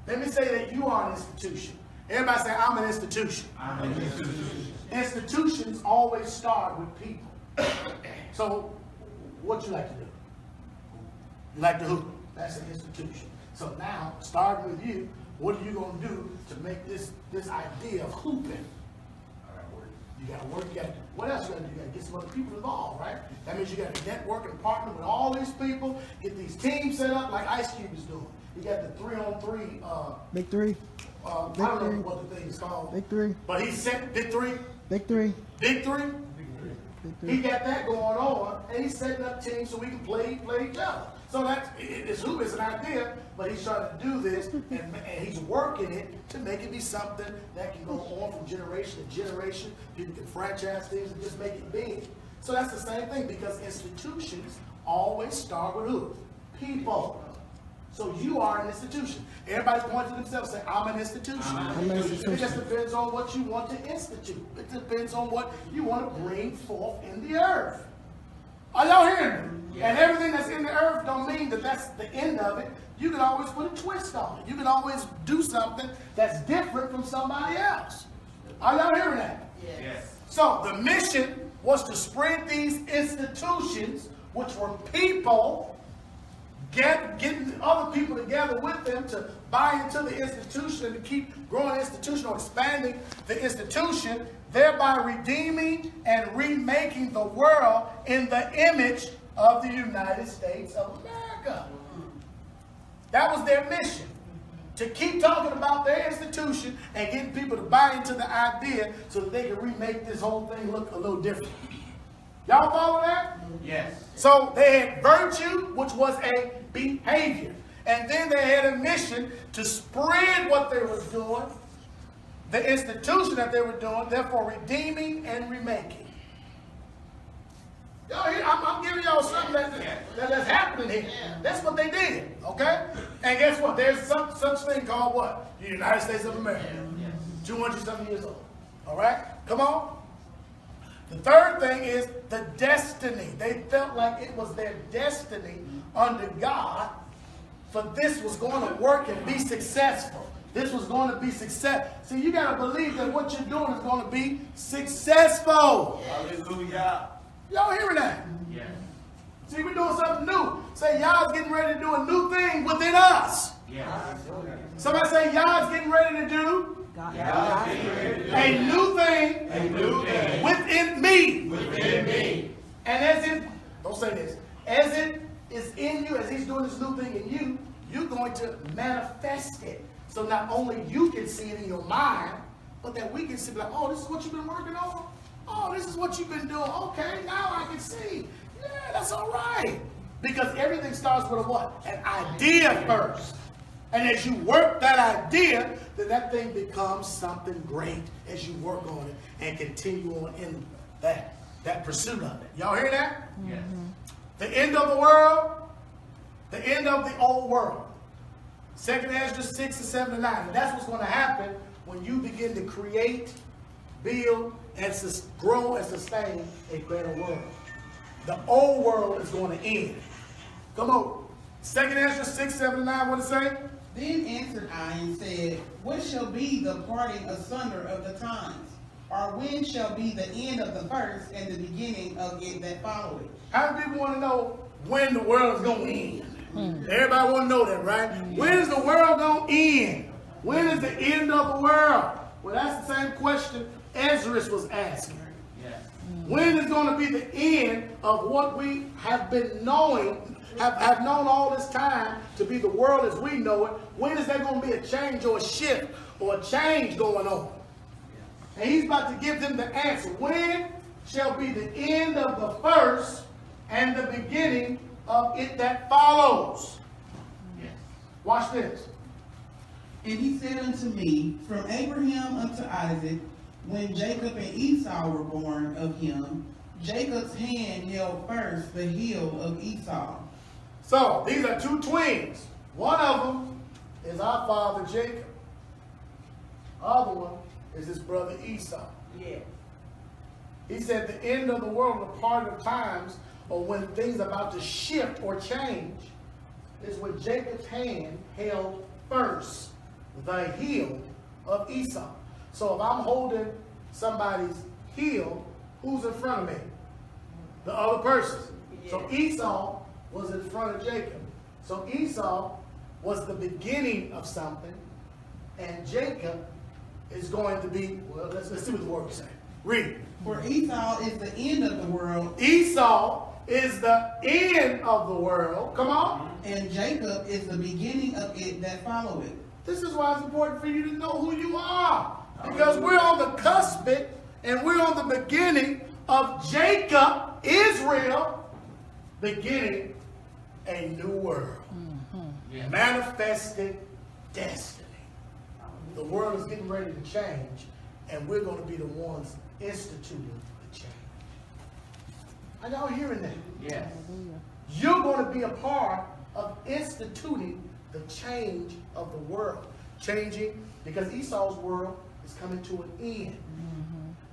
Let me say that you are an institution. Everybody say, I'm an institution. I'm an institution. Institutions always start with people. So, what you like to do? You like to hoop. That's an institution. So now, starting with you, what are you going to do to make this idea of hooping? You got to work. You got to. What else you got to do? You got to get some other people involved, right? That means you got to network and partner with all these people. Get these teams set up like Ice Cube is doing. You got the 3-on-3. Big three. I don't know what the thing is called. Big three. But he set Big Three. Big three. Big Three. Big three. He got that going on, and he's setting up teams so we can play each other. So it's an idea, but he's trying to do this, and he's working it to make it be something that can go on from generation to generation. People can franchise things and just make it big. So that's the same thing, because institutions always start with who? People. So you are an institution. Everybody point to themselves and say, I'm an institution. It just depends on what you want to institute. It depends on what you want to bring forth in the earth. Are y'all hearing me? Yeah. And everything that's in the earth don't mean that that's the end of it. You can always put a twist on it. You can always do something that's different from somebody else. Are y'all hearing that? Yes. So the mission was to spread these institutions, which were people, getting other people together with them to buy into the institution and to keep growing the institution or expanding the institution, thereby redeeming and remaking the world in the image of the United States of America. That was their mission. To keep talking about their institution and getting people to buy into the idea so that they can remake this whole thing look a little different. Y'all follow that? Yes. So they had virtue, which was a behavior. And then they had a mission to spread what they were doing, the institution that they were doing, therefore redeeming and remaking. Y'all hear? I'm giving y'all something that's happening here. That's what they did, okay? And guess what? There's such thing called what? The United States of America. 200-something years old. All right? Come on. The third thing is the destiny. They felt like it was their destiny under God for this was going to work and be successful. This was going to be success. See, you got to believe that what you're doing is going to be successful. Hallelujah. Y'all hearing that? Yes. See, we're doing something new. Say, y'all's getting ready to do a new thing within us. Yes. Somebody say, y'all's getting ready to do a new thing within me. Within me. And as it, don't say this, as it is in you, as he's doing this new thing in you, you're going to manifest it. So not only you can see it in your mind, but that we can see, like, oh, this is what you've been working on. Oh, this is what you've been doing. Okay, now I can see. Yeah, that's all right. Because everything starts with a what? An idea first. And as you work that idea, then that thing becomes something great as you work on it and continue on in that pursuit of it. Y'all hear that? Yes. The end of the world, the end of the old world. 2 Ezra 6 and 7 and 9. And that's what's going to happen when you begin to create, build, and grow and sustain a better world. The old world is going to end. Come on. 2 Ezra 6, 7 and 9, what does it say? Then answered I and said, what shall be the parting asunder of the times? Or when shall be the end of the first and the beginning of it that followeth? How many people want to know when the world is going to end? Everybody want to know that, right? When is the world going to end? When is the end of the world? Well, that's the same question Ezra was asking. Yes. When is going to be the end of what we have been knowing, have known all this time to be the world as we know it? When is there going to be a change or a shift or a change going on? And he's about to give them the answer. When shall be the end of the first and the beginning of it that follows? Yes. Watch this. And he said unto me, from Abraham unto Isaac, when Jacob and Esau were born of him, Jacob's hand held first the heel of Esau. So, these are two twins. One of them is our father Jacob. Other one is his brother Esau. Yeah. He said the end of the world, the part of times, or when things are about to shift or change, is when Jacob's hand held first the heel of Esau. So if I'm holding somebody's heel, who's in front of me? The other person. Yeah. So Esau was in front of Jacob. So Esau was the beginning of something, and Jacob is going to be, well, let's see what the word says. Read. For Esau is the end of the world. Esau is the end of the world. Come on. And Jacob is the beginning of it that followeth. This is why it's important for you to know who you are. Because we're on the cusp and we're on the beginning of Jacob, Israel, beginning a new world. Yes. Manifested destiny. The world is getting ready to change, and we're going to be the ones instituting the change. Are y'all hearing that? Yes. You're going to be a part of instituting the change of the world. Changing, because Esau's world is coming to an end.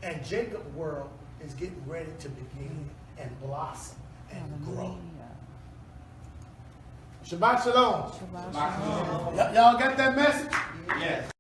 And Jacob's world is getting ready to begin and blossom and grow. Shabbat shalom. Shabbat shalom. Y'all got that message? Yes.